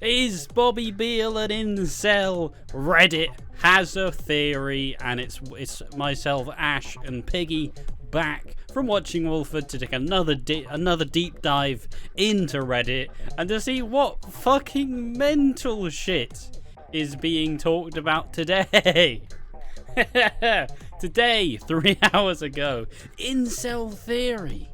Is Bobby Beale an incel? Reddit has a theory, and it's myself, Ash, and Piggy back from watching Wolford to take another deep dive into Reddit and to see what fucking mental shit is being talked about today. Today, 3 hours ago, incel theory.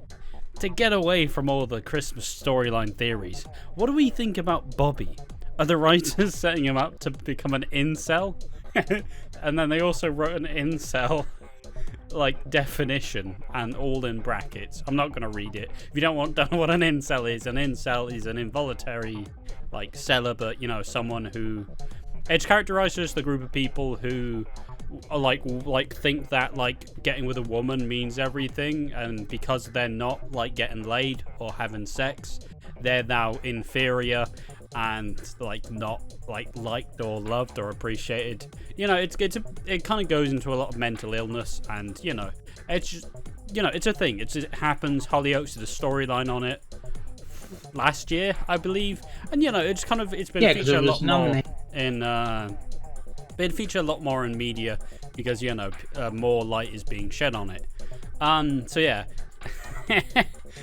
To get away from all the Christmas storyline theories, what do we think about Bobby? Are the writers setting him up to become an incel? And then they also wrote an incel definition and all in brackets. I'm not going to read it. If you don't know what an incel is an involuntary celibate, someone who it's characterized as the group of people who are think that getting with a woman means everything, and because they're not getting laid or having sex, they're now inferior and not liked or loved or appreciated. It kind of goes into a lot of mental illness, and it's just, it's a thing. It happens. Hollyoaks did a storyline on it last year, I believe, and it's been featured a lot more in been featured a lot more in media because more light is being shed on it. So yeah.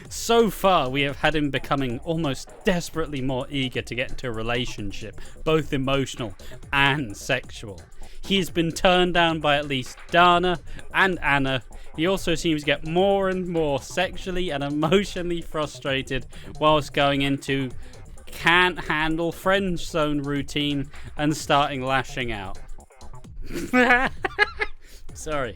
So far, we have had him becoming almost desperately more eager to get into a relationship, both emotional and sexual. He has been turned down by at least Dana and Anna. He also seems to get more and more sexually and emotionally frustrated whilst going into can't handle friend zone routine and starting lashing out. Sorry.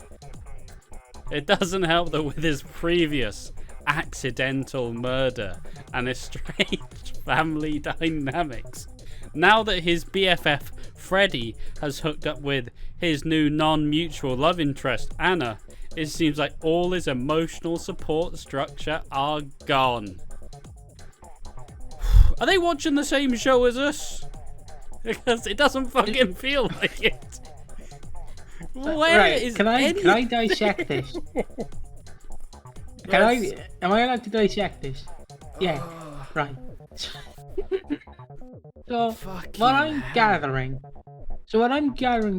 It doesn't help that with his previous accidental murder and estranged family dynamics, now that his BFF Freddy has hooked up with his new non-mutual love interest Anna, it seems like all his emotional support structure are gone. Are they watching the same show as us? Because it doesn't fucking feel like it. Can I dissect this? Am I allowed to dissect this? Yeah, right. So what I'm gathering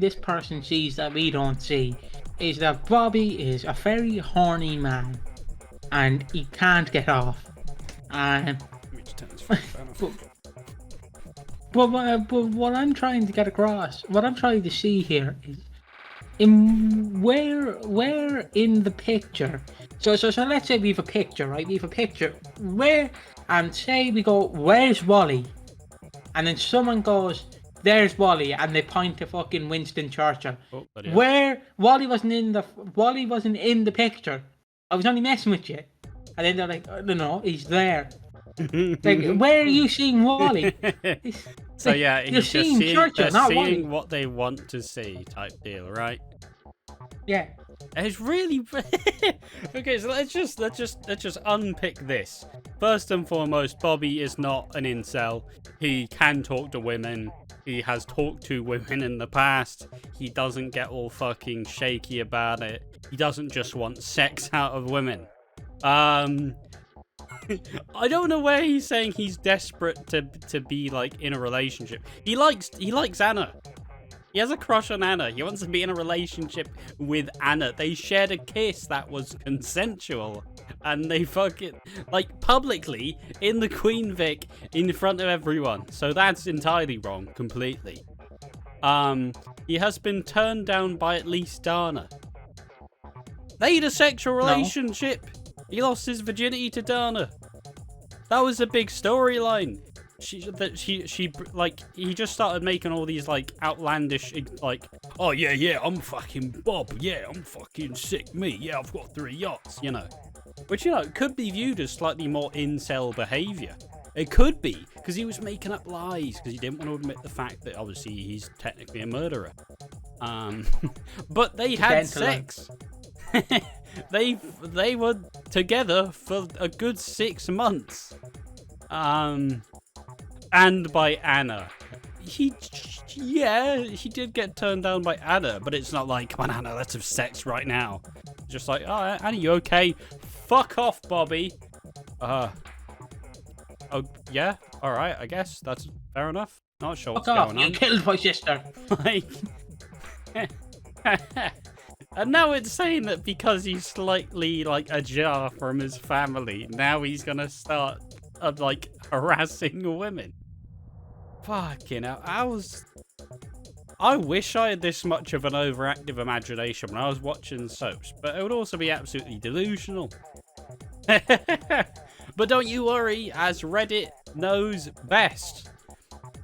this person sees that we don't see is that Bobby is a very horny man and he can't get off. But what I'm trying to get across, what I'm trying to see here is where in the picture. So let's say we have a picture, right? We have a picture where, and say we go, where's Wally? And then someone goes, there's Wally, and they point to fucking Winston Churchill. Oh, where Wally wasn't in the picture. I was only messing with you. And then they're like, oh, no, he's there. Where are you seeing Wally? So yeah, you're seeing Churchill, not Wally. Seeing what they want to see, type deal, right? Yeah. It's really okay. So let's just unpick this. First and foremost, Bobby is not an incel. He can talk to women. He has talked to women in the past. He doesn't get all fucking shaky about it. He doesn't just want sex out of women. I don't know where he's saying he's desperate to be in a relationship. He likes Anna. He has a crush on Anna. He wants to be in a relationship with Anna. They shared a kiss that was consensual. And they fucking, publicly, in the Queen Vic, in front of everyone. So that's entirely wrong, completely. He has been turned down by at least Dana. They had a sexual relationship. No. He lost his virginity to Dana. That was a big storyline. He just started making all these outlandish oh yeah, I'm fucking Bob, yeah, I'm fucking sick me, yeah, I've got 3 yachts, which could be viewed as slightly more incel behavior. It could be because he was making up lies because he didn't want to admit the fact that obviously he's technically a murderer. But they had sex. They were together for a good 6 months. And by Anna. He did get turned down by Anna, but it's not come on Anna, let's have sex right now. Just oh, Anna, you okay? Fuck off, Bobby. Oh, yeah? Alright, I guess. Fair enough. Not sure what's Fuck off, going you on. killed my sister. Like, and now it's saying that because he's slightly like ajar from his family, now he's gonna start like harassing women. Fucking hell. I wish I had this much of an overactive imagination when I was watching soaps, but it would also be absolutely delusional. But don't you worry, as Reddit knows best.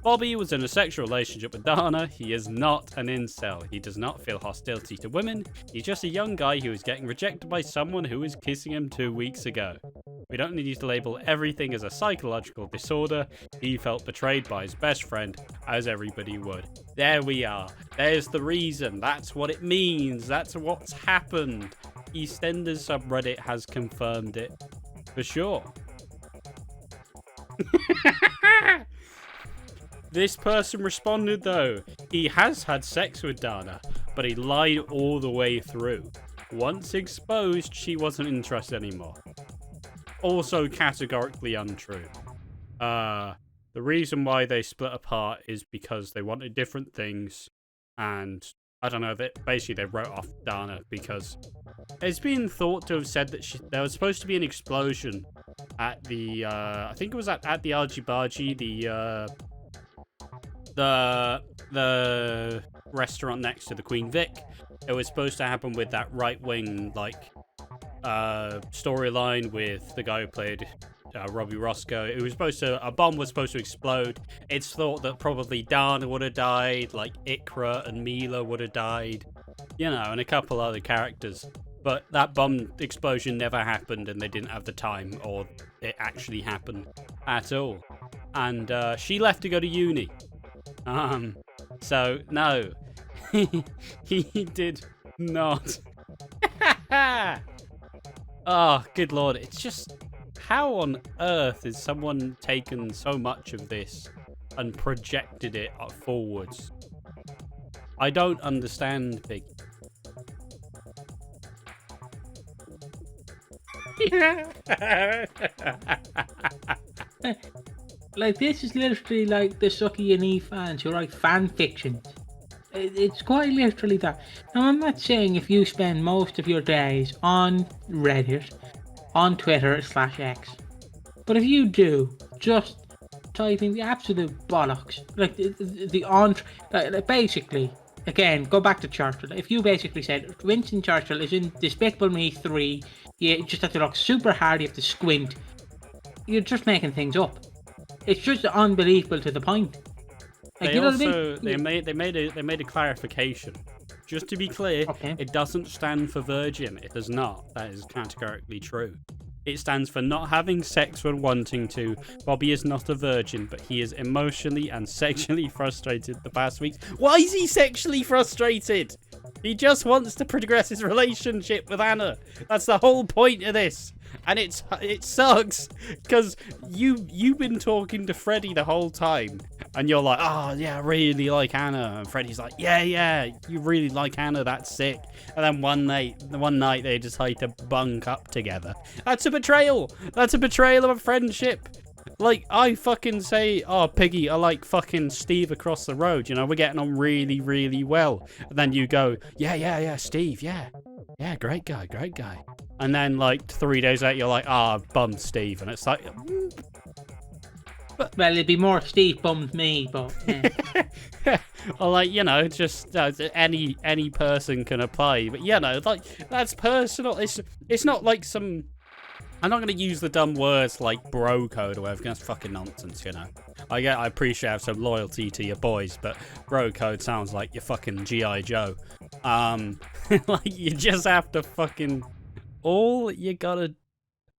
Bobby was in a sexual relationship with Dana. He is not an incel. He does not feel hostility to women. He's just a young guy who is getting rejected by someone who was kissing him 2 weeks ago. We don't need to label everything as a psychological disorder. He felt betrayed by his best friend, as everybody would. There we are. There's the reason. That's what it means. That's what's happened. EastEnders subreddit has confirmed it. For sure. This person responded though. He has had sex with Dana, but he lied all the way through. Once exposed, she wasn't interested anymore. Also categorically untrue. The reason why they split apart is because they wanted different things, and I don't know, basically they wrote off Dana because it's been thought to have said that there was supposed to be an explosion at the I think it was at the Argy Bargy, the restaurant next to the Queen Vic. It was supposed to happen with that right-wing storyline with the guy who played Robbie Roscoe. It was a bomb was supposed to explode. It's thought that probably Dana would have died, like Ikra and Mila would have died, you know, and a couple other characters. But that bomb explosion never happened, and they didn't have the time, or it actually happened at all. And she left to go to uni. So no, he did not. Oh, good lord! It's just, how on earth has someone taken so much of this and projected it forwards? I don't understand, Pig. Like, this is literally like the Sucky and E fans who write fan fiction. It's quite literally that. Now, I'm not saying if you spend most of your days on Reddit, on Twitter/X, but if you do, just type in the absolute bollocks. Like, basically, again, go back to Churchill. If you basically said, Winston Churchill is in Despicable Me 3, you just have to look super hard, you have to squint, you're just making things up. It's just unbelievable to the point. Like, They also they made a clarification. Just to be clear, Okay. It doesn't stand for virgin. It does not. That is categorically true. It stands for not having sex when wanting to. Bobby is not a virgin, but he is emotionally and sexually frustrated the past weeks. Why is he sexually frustrated? He just wants to progress his relationship with Anna. That's the whole point of this. And it sucks because you've been talking to Freddie the whole time, and you're like, oh yeah, I really like Anna, and Freddie's like, yeah, you really like Anna, that's sick. And then one night they decide to bunk up together. That's a betrayal. That's a betrayal of a friendship. Like, I fucking say, oh, Piggy, I like fucking Steve across the road. You know, we're getting on really, really well. And then you go, yeah, Steve, yeah, great guy. And then, like, 3 days later, you're like, I bummed Steve. And it's like... Well, it'd be more Steve bummed me, but... Yeah. Or, like, you know, just any person can apply. But, you know, like, that's personal. It's not like some... I'm not going to use the dumb words like bro code or whatever, that's fucking nonsense, you know. I appreciate I have some loyalty to your boys, but bro code sounds like you're fucking G.I. Joe. Like, you just have to fucking... All you gotta...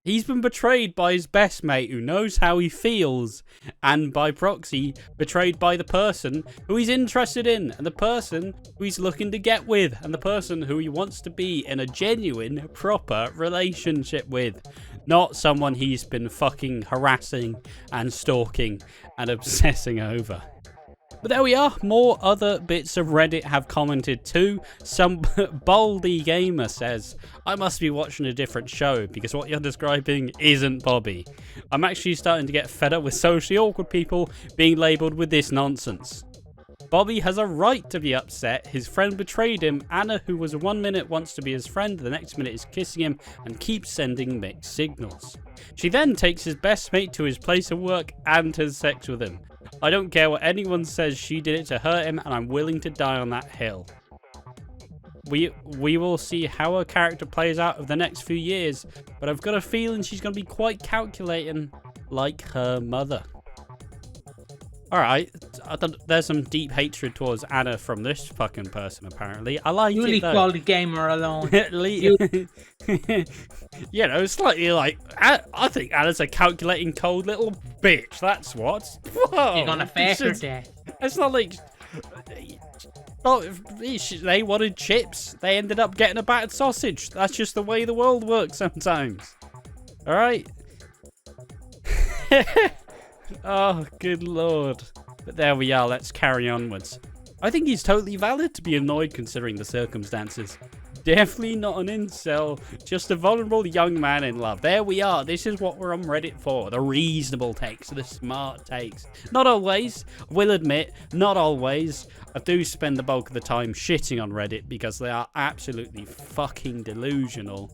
He's been betrayed by his best mate who knows how he feels, and by proxy, betrayed by the person who he's interested in, and the person who he's looking to get with, and the person who he wants to be in a genuine, proper relationship with. Not someone he's been fucking harassing and stalking and obsessing over. But there we are. More other bits of Reddit have commented too. Some Baldy Gamer says, I must be watching a different show because what you're describing isn't Bobby. I'm actually starting to get fed up with socially awkward people being labelled with this nonsense. Bobby has a right to be upset. His friend betrayed him. Anna, who was 1 minute wants to be his friend, the next minute is kissing him and keeps sending mixed signals. She then takes his best mate to his place of work and has sex with him. I don't care what anyone says, she did it to hurt him and I'm willing to die on that hill. We will see how her character plays out over the next few years, but I've got a feeling she's going to be quite calculating, like her mother. Alright, there's some deep hatred towards Anna from this fucking person, apparently. I like You it, leave though. Baldy Gamer alone. You know, slightly like, I think Anna's a calculating, cold little bitch. That's what. Whoa, You're gonna face her death. it's not like... Oh, they wanted chips. They ended up getting a battered sausage. That's just the way the world works sometimes. Alright? Oh, good lord. But there we are, let's carry onwards. I think he's totally valid to be annoyed considering the circumstances. Definitely not an incel, just a vulnerable young man in love. There we are, this is what we're on Reddit for. The reasonable takes, the smart takes. Not always, will admit, not always. I do spend the bulk of the time shitting on Reddit because they are absolutely fucking delusional.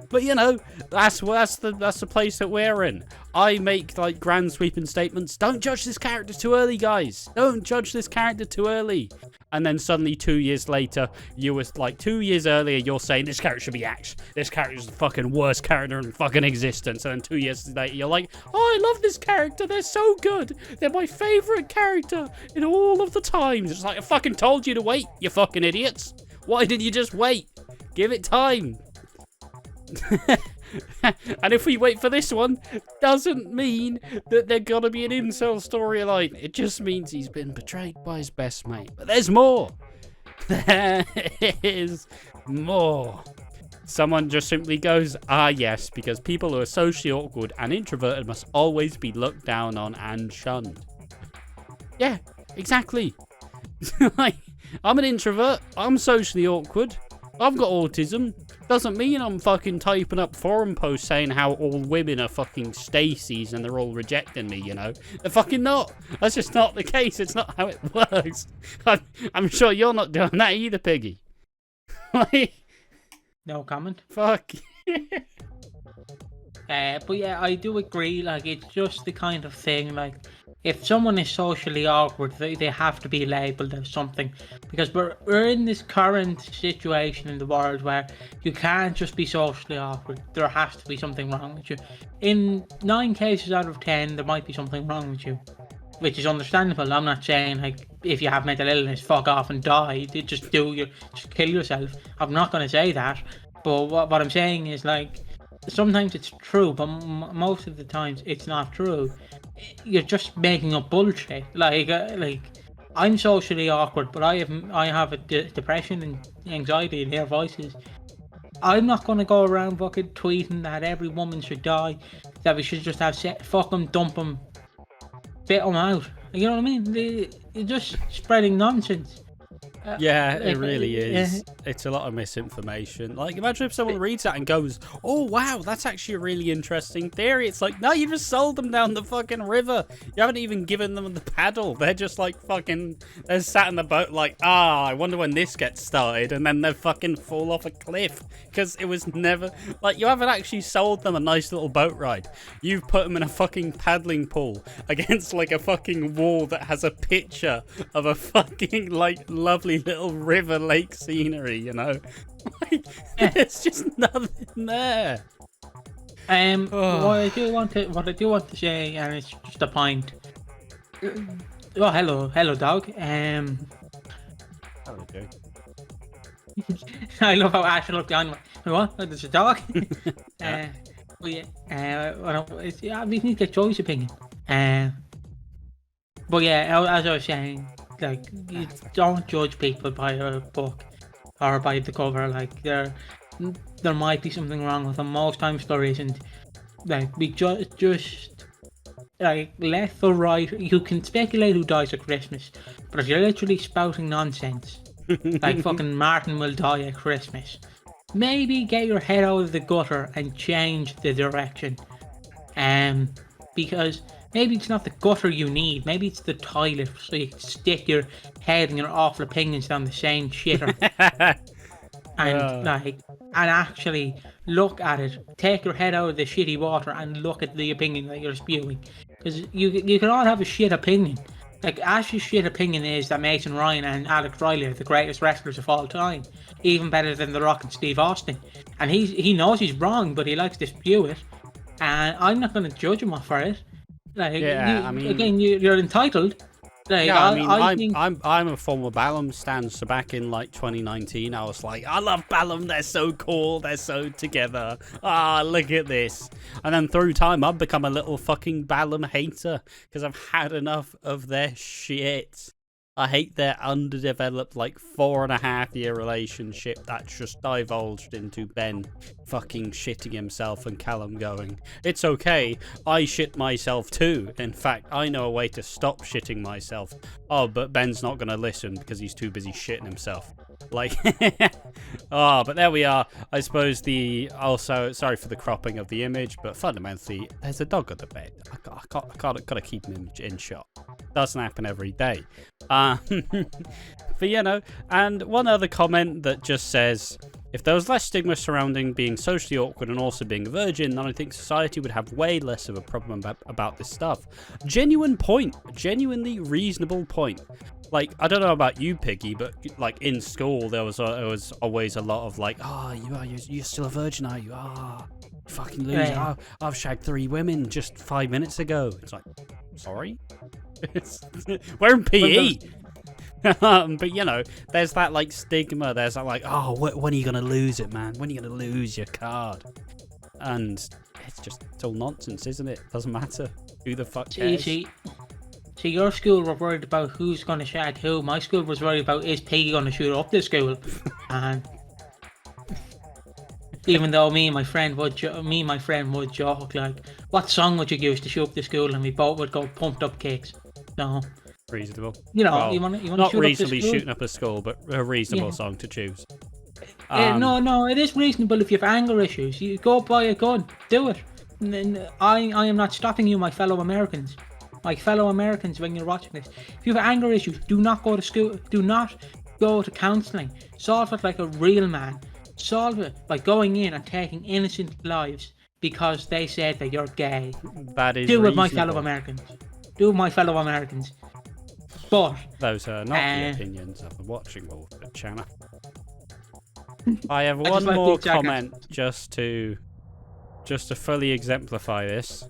But you know, that's the place that we're in. I make like grand sweeping statements. Don't judge this character too early, guys. Don't judge this character too early. And then suddenly 2 years later, you was like 2 years earlier, you're saying this character should be axed. This character is the fucking worst character in fucking existence. And then 2 years later, you're like, oh, I love this character. They're so good. They're my favorite character in all of the times. It's like I fucking told you to wait, you fucking idiots. Why didn't you just wait? Give it time. And if we wait for this one, doesn't mean that there's gonna be an incel storyline. It just means he's been betrayed by his best mate. But there's more. There is more. Someone just simply goes, ah yes, because people who are socially awkward and introverted must always be looked down on and shunned. Yeah, exactly. Like, I'm an introvert, I'm socially awkward, I've got autism. Doesn't mean I'm fucking typing up forum posts saying how all women are fucking Stacys and they're all rejecting me, you know? They're fucking not. That's just not the case. It's not how it works. I'm sure you're not doing that either, Piggy. Like, No comment. fuck. But yeah, I do agree. Like, it's just the kind of thing. Like, if someone is socially awkward, they have to be labelled as something. Because we're in this current situation in the world where you can't just be socially awkward. There has to be something wrong with you. In 9 cases out of 10, there might be something wrong with you, which is understandable. I'm not saying like if you have mental illness, fuck off and die. Just kill yourself. I'm not gonna say that. But what I'm saying is like, sometimes it's true, but most of the times it's not true. You're just making up bullshit. Like I'm socially awkward, but I have a depression and anxiety in their voices. I'm not gonna go around fucking tweeting that every woman should die, that we should just have fuck them, dump them, spit them out. You know what I mean? You're just spreading nonsense. Yeah, it really is. It's a lot of misinformation. Like, imagine if someone reads that and goes, oh, wow, that's actually a really interesting theory. It's like, no, you just sold them down the fucking river. You haven't even given them the paddle. They're just like fucking, they're sat in the boat like, I wonder when this gets started. And then they fucking fall off a cliff because it was never, like, you haven't actually sold them a nice little boat ride. You've put them in a fucking paddling pool against like a fucking wall that has a picture of a fucking like lovely little river lake scenery, you know? Like, there's just nothing there. What I do want to say, and it's just a point. Oh, hello, dog. Okay. I love how Ash looked down. What? There's a dog. Yeah, we need to get Joey's opinion. But yeah, as I was saying, like, you don't judge people by a book or by the cover. Like, there might be something wrong with them. Most times there isn't. Like, we just like left or right, you can speculate who dies at Christmas, but if you're literally spouting nonsense, like fucking Martin will die at Christmas, maybe get your head out of the gutter and change the direction. Because maybe it's not the gutter you need, maybe it's the toilet, so you can stick your head and your awful opinions down the same shitter. And actually look at it. Take your head out of the shitty water and look at the opinion that you're spewing. Because you can all have a shit opinion. Like Ash's shit opinion is that Mason Ryan and Alex Riley are the greatest wrestlers of all time, even better than The Rock and Steve Austin. And he knows he's wrong, but he likes to spew it. And I'm not going to judge him for it. Like, you're entitled. Like, yeah, I mean, I'm a former Ballum stan, so back in like 2019, I was like, I love Ballum, they're so cool, they're so together. Ah, look at this. And then through time, I've become a little fucking Ballum hater because I've had enough of their shit. I hate their underdeveloped, like, 4.5-year relationship that's just divulged into Ben fucking shitting himself and Callum going, it's okay, I shit myself too. In fact, I know a way to stop shitting myself. Oh, but Ben's not going to listen because he's too busy shitting himself. Like, but there we are. I suppose also, sorry for the cropping of the image, but fundamentally, there's a dog at the bed. I gotta keep him in shot. Doesn't happen every day. But and one other comment that just says, if there was less stigma surrounding being socially awkward and also being a virgin, then I think society would have way less of a problem about this stuff. Genuine point. Genuinely reasonable point. Like, I don't know about you, Piggy, but like in school, there was always a lot of like, you're still a virgin, are you? Fucking loser. Yeah. I've shagged 3 women just 5 minutes ago. It's like, sorry? We're in PE. But there's that like stigma. There's that like, when are you gonna lose it, man? When are you gonna lose your card? And it's all nonsense, isn't it? Doesn't matter. Who the fuck cares? See, your school were worried about who's gonna shag who. My school was worried about, is Piggy gonna shoot up the school? And even though me and my friend would joke like, what song would you use to shoot up the school? And we both would go Pumped Up Kicks. No. Reasonable. You want to not reasonably shooting up a school, but a reasonable song to choose. No, it is reasonable if you have anger issues. You go buy a gun, do it. And I am not stopping you, my fellow Americans. My fellow Americans, when you're watching this, if you have anger issues, do not go to school. Do not go to counselling. Solve it like a real man. Solve it by going in and taking innocent lives because they said that you're gay. That is do with my fellow Americans. Do with my fellow Americans. But those are not the opinions of the Watching Wolf channel. I have one more comment just to fully exemplify this.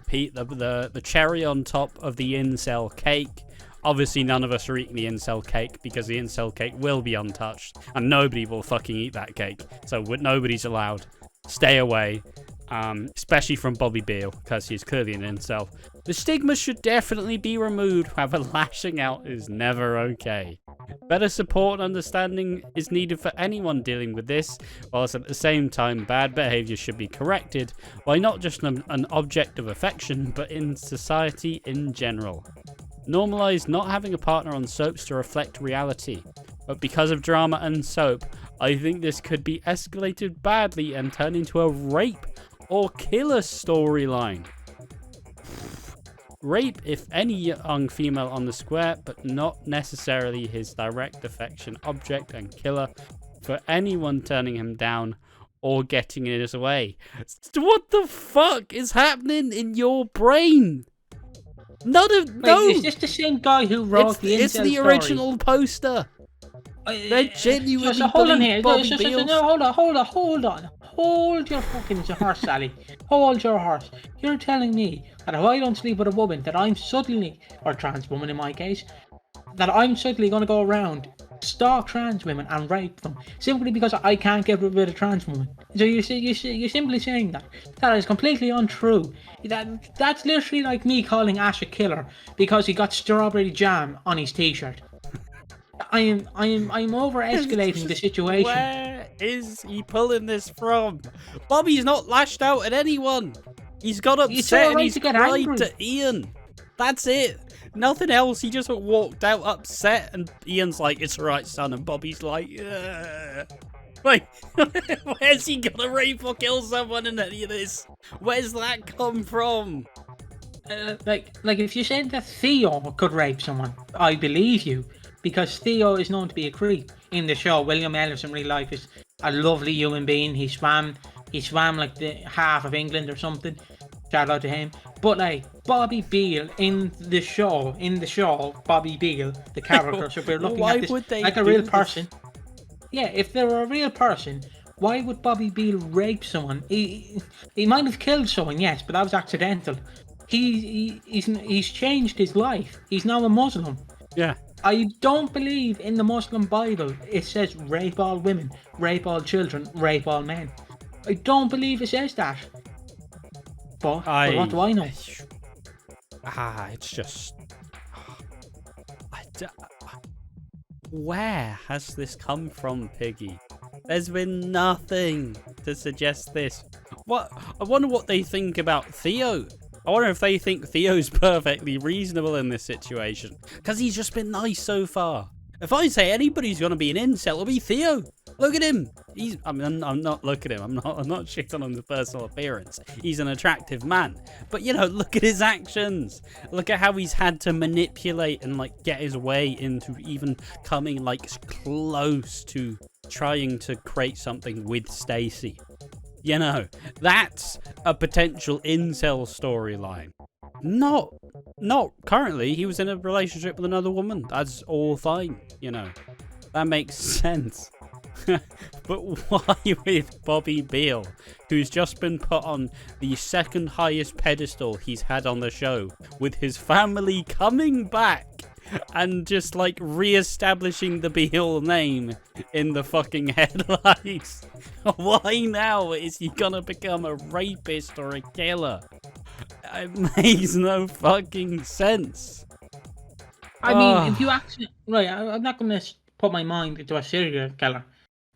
Pete, the cherry on top of the incel cake. Obviously, none of us are eating the incel cake because the incel cake will be untouched and nobody will fucking eat that cake. So nobody's allowed. Stay away. Especially from Bobby Beale, because he's clearly an incel. The stigma should definitely be removed, however lashing out is never okay. Better support and understanding is needed for anyone dealing with this, whilst at the same time bad behaviour should be corrected, by not just an object of affection, but in society in general. Normalise not having a partner on soaps to reflect reality, but because of drama and soap, I think this could be escalated badly and turn into a rape or killer storyline. Rape if any young female on the square, but not necessarily his direct affection object, and killer for anyone turning him down or getting in his way. What the fuck is happening in your brain? No. Is this the same guy who wrote the incel It's the original poster. They're genuinely hold on here. Hold on. Hold your fucking horse, Sally. Hold your horse. You're telling me that if I don't sleep with a woman, that I'm suddenly, or trans woman in my case, that I'm suddenly going to go around, stalk trans women and rape them simply because I can't get rid of a trans woman. So you're simply saying that. That is completely untrue. That's literally like me calling Ash a killer because he got strawberry jam on his t-shirt. I'm over escalating the situation. Where is he pulling this from? Bobby's not lashed out at anyone. He's got It's upset all and right he's to get cried angry. to Ian. That's it. Nothing else. He just walked out upset, and Ian's like, "It's alright, son," and Bobby's like, "Yeah." Like, where's he gonna rape or kill someone in any of this? Where's that come from? Like if you said that Theo could rape someone, I believe you, because Theo is known to be a creep in the show. William Ellis in real life is a lovely human being. He swam like the half of England or something. Shout out to him. But like Bobby Beale in the show, Bobby Beale, the character. So we're looking Why at this would they like a do real this? person. Yeah, if they were a real person, why would Bobby Beale rape someone? He might have killed someone, yes, but that was accidental. He's changed his life. He's now a Muslim. Yeah. I don't believe in the Muslim Bible it says rape all women, rape all children, rape all men. I don't believe it says that. But what do I know? It's just. Where has this come from, Piggy? There's been nothing to suggest this. What? I wonder what they think about Theo. I wonder if they think Theo's perfectly reasonable in this situation. Because he's just been nice so far. If I say anybody's going to be an incel, it'll be Theo. Look at him. I'm not looking at him. I'm not shitting on his personal appearance. He's an attractive man. But, look at his actions. Look at how he's had to manipulate and, get his way into even coming, close to trying to create something with Stacey. That's a potential incel storyline. Not currently. He was in a relationship with another woman. That's all fine, That makes sense. But why with Bobby Beale, who's just been put on the second highest pedestal he's had on the show, with his family coming back and just re-establishing the Beale name in the fucking headlines? Why now is he gonna become a rapist or a killer? It makes no fucking sense. I mean, if you actually... Right, I'm not going to put my mind into a serial killer.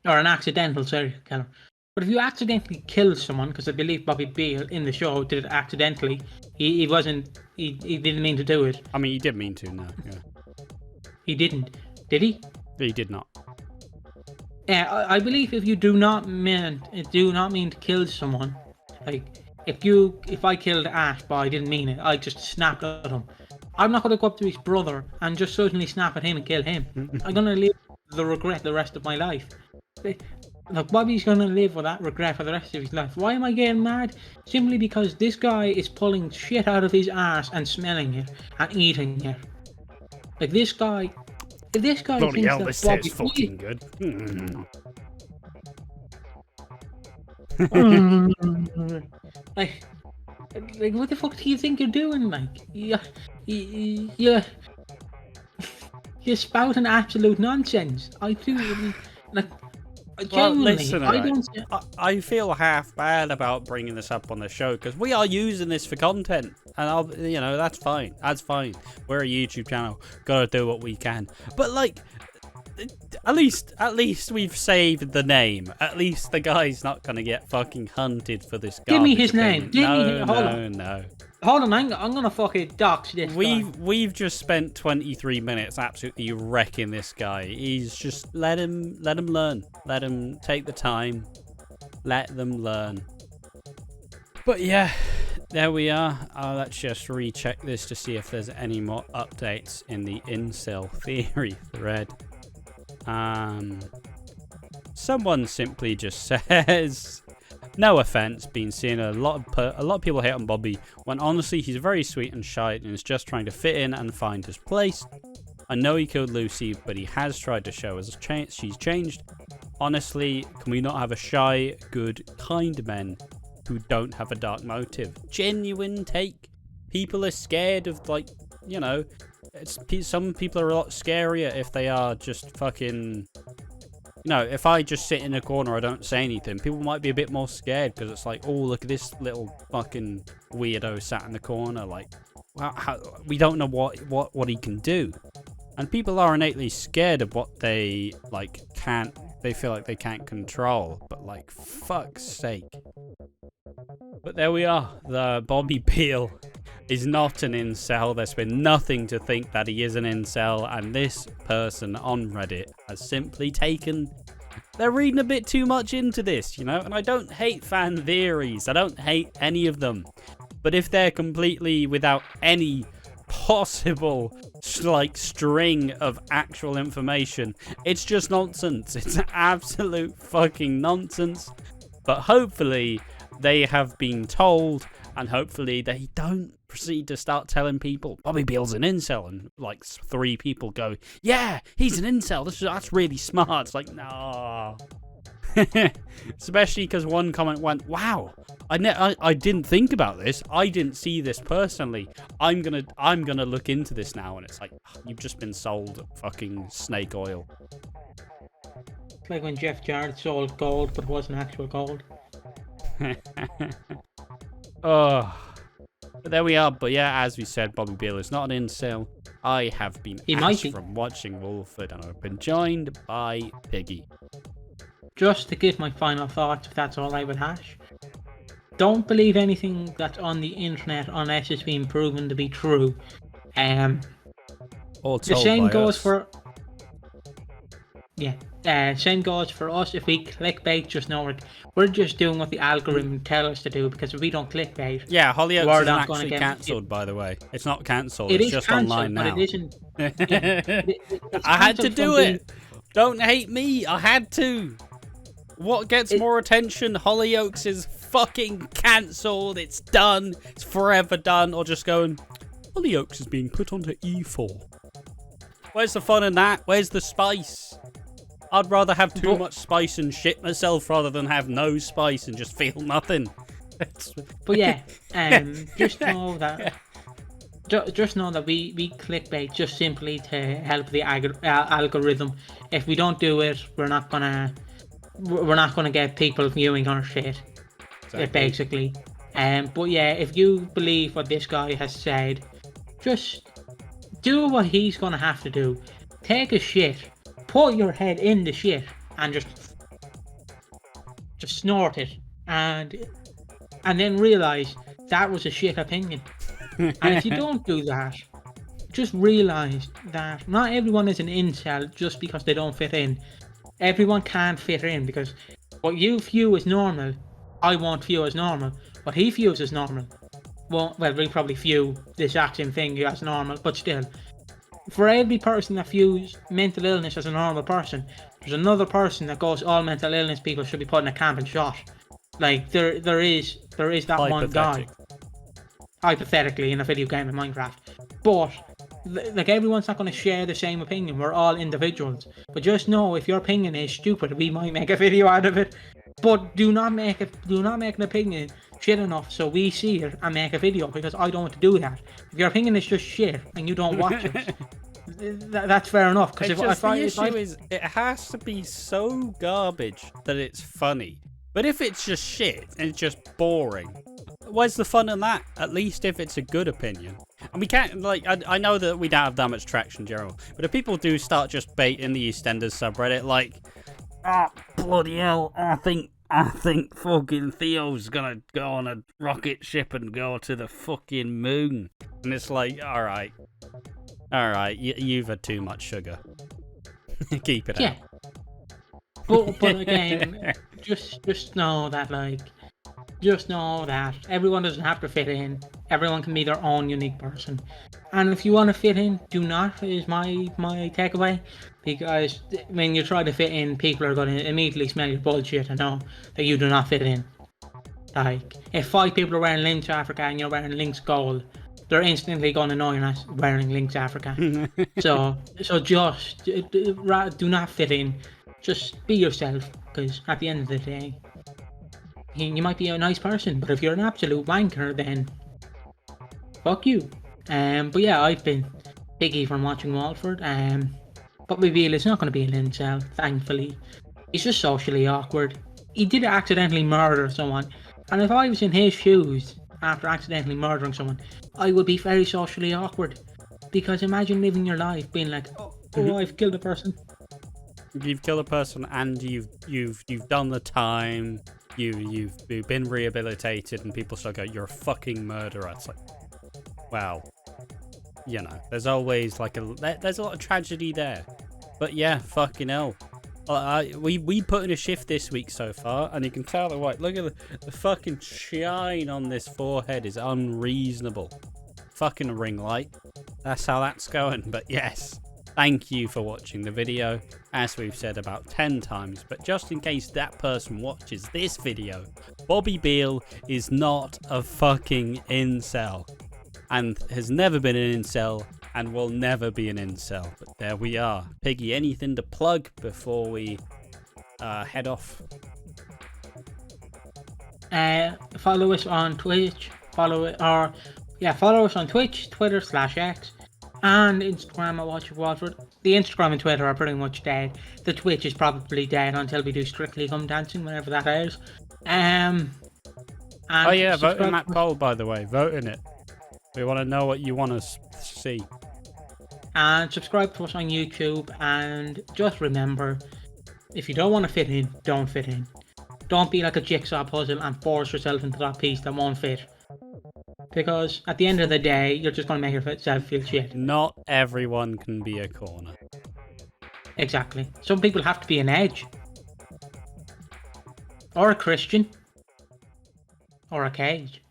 Or an accidental serial killer. But if you accidentally kill someone, because I believe Bobby Beale in the show did it accidentally, he didn't mean to do it. I mean, he did mean to, no. Yeah. He didn't. Did he? He did not. I believe if you do not mean to kill someone, if I killed Ash but I didn't mean it, I just snapped at him. I'm not going to go up to his brother and just suddenly snap at him and kill him. I'm going to live the regret the rest of my life. Look, Bobby's going to live with that regret for the rest of his life. Why am I getting mad? Simply because this guy is pulling shit out of his ass and smelling it and eating it. If this guy Bloody thinks hell, that this Bobby tastes fucking good. like what the fuck do you think you're doing? You're spouting absolute nonsense. I do genuinely. I feel half bad about bringing this up on the show because we are using this for content, and that's fine. That's fine. We're a YouTube channel. Gotta do what we can. But at least we've saved the name. At least the guy's not gonna get fucking hunted for this. Give me his name. No. Hold on, I'm gonna fucking dox this guy. We've just spent 23 minutes absolutely wrecking this guy. He's just let him learn. Let him take the time. Let them learn. But yeah, there we are. Let's just recheck this to see if there's any more updates in the incel theory thread. Someone simply just says, no offense, been seeing a lot of people hate on Bobby when honestly he's very sweet and shy and is just trying to fit in and find his place. I know he killed Lucy, but he has tried to show us she's changed. Honestly, can we not have a shy, good, kind men who don't have a dark motive? Genuine take. People are scared of some people are a lot scarier if they are just fucking... if I just sit in a corner, I don't say anything, people might be a bit more scared because it's like, oh, look at this little fucking weirdo sat in the corner. We don't know what he can do. And people are innately scared of what they, they feel like they can't control. But, fuck's sake. But there we are. The Bobby Beale is not an incel. There's been nothing to think that he is an incel, and this person on Reddit has simply taken... They're reading a bit too much into this, you know? And I don't hate fan theories. I don't hate any of them. But if they're completely without any possible string of actual information, it's just nonsense. It's absolute fucking nonsense. But hopefully they have been told, and hopefully they don't proceed to start telling people Bobby Beale's an incel, and like 3 people go, yeah, he's an incel, that's really smart. It's like, no. Especially because one comment went, wow, I didn't think about this, I didn't see this personally, I'm gonna look into this now. And it's like, you've just been sold fucking snake oil. It's like when Jeff Jarrett sold gold but it wasn't actual gold. Oh, but there we are. But yeah, as we said, Bobby Beale is not an incel. I have been Ash from watching Wolford, and I've been joined by Piggy. Just to give my final thoughts, if that's all right with Hash. Don't believe anything that's on the internet unless it's been proven to be true. All the told same by goes us. for... Yeah. Same goes for us. If we clickbait, just know we're just doing what the algorithm tells us to do, because if we don't clickbait, yeah, Hollyoaks we're isn't not actually gonna cancelled, by the way. It's not cancelled. It It's is just cancelled, online now. but it isn't. It's I had to cancelled do from it. Don't hate me. I had to. What gets more attention? Hollyoaks is fucking cancelled. It's done. It's forever done. Or just going, Hollyoaks is being put onto E4. Where's the fun in that? Where's the spice? I'd rather have too much spice and shit myself rather than have no spice and just feel nothing. But yeah, just know that. Just know that we clickbait just simply to help the algorithm. If we don't do it, we're not gonna get people viewing our shit. Exactly. Basically. But yeah, if you believe what this guy has said, just do what he's gonna have to do. Take a shit. Put your head in the shit and just snort it, and then realize that was a shit opinion. And if you don't do that, just realize that not everyone is an incel just because they don't fit in. Everyone can't fit in, because what you view as normal, I won't view as normal. What he views as normal, well, we probably view the exact same thing as normal, but still. For every person that views mental illness as a normal person, there's another person that goes, all mental illness people should be put in a camp and shot. Like, there is that one guy. Hypothetically, in a video game in Minecraft. But, like, everyone's not going to share the same opinion. We're all individuals. But just know, if your opinion is stupid, we might make a video out of it. But do not make an opinion shit enough so we see it and make a video, because I don't want to do that. If your opinion is just shit and you don't watch it, that's fair enough. Because the issue is, it has to be so garbage that it's funny. But if it's just shit and it's just boring, where's the fun in that? At least if it's a good opinion. And we can't, like, I know that we don't have that much traction, Gerald, but if people do start just baiting the EastEnders subreddit, like, oh, bloody hell, I think fucking Theo's gonna go on a rocket ship and go to the fucking moon. And it's like, alright, you've had too much sugar. Keep it out. But again, just know that, like, everyone doesn't have to fit in. Everyone can be their own unique person. And if you want to fit in, do not, is my takeaway. Because when you try to fit in, people are going to immediately smell your bullshit and know that you do not fit in. Like, if 5 people are wearing Lynx Africa and you're wearing Lynx Gold, they're instantly going to know you're not wearing Lynx Africa. so just do not fit in. Just be yourself, because at the end of the day, you might be a nice person, but if you're an absolute wanker, then fuck you. But yeah, I've been Piggy from watching Walford. Bobby Beale is not going to be an incel, thankfully. He's just socially awkward. He did accidentally murder someone, and if I was in his shoes after accidentally murdering someone, I would be very socially awkward. Because imagine living your life being like, oh, I've killed a person. You've killed a person and you've done the time. you've been rehabilitated, and people still go, you're a fucking murderer. It's like, well, you know, there's always like there's a lot of tragedy there. But yeah, fucking hell. We put in a shift this week so far, and you can tell the white. Look at the fucking shine on this forehead is unreasonable. Fucking ring light. That's how that's going. But yes, thank you for watching the video, as we've said about 10 times. But just in case that person watches this video, Bobby Beale is not a fucking incel, and has never been an incel, and will never be an incel. But there we are. Piggy, anything to plug before we head off? Follow us on Twitch. Follow us on Twitch, Twitter/X, and Instagram at Watch of Watford. The Instagram and Twitter are pretty much dead. The Twitch is probably dead until we do Strictly Come Dancing, whenever that airs. And oh yeah, vote in that poll, by the way. Vote in it. We want to know what you want to see. And subscribe to us on YouTube, and just remember, if you don't want to fit in, don't fit in. Don't be like a jigsaw puzzle and force yourself into that piece that won't fit. Because at the end of the day, you're just going to make yourself feel shit. Not everyone can be a corner. Exactly. Some people have to be an edge. Or a Christian. Or a cage.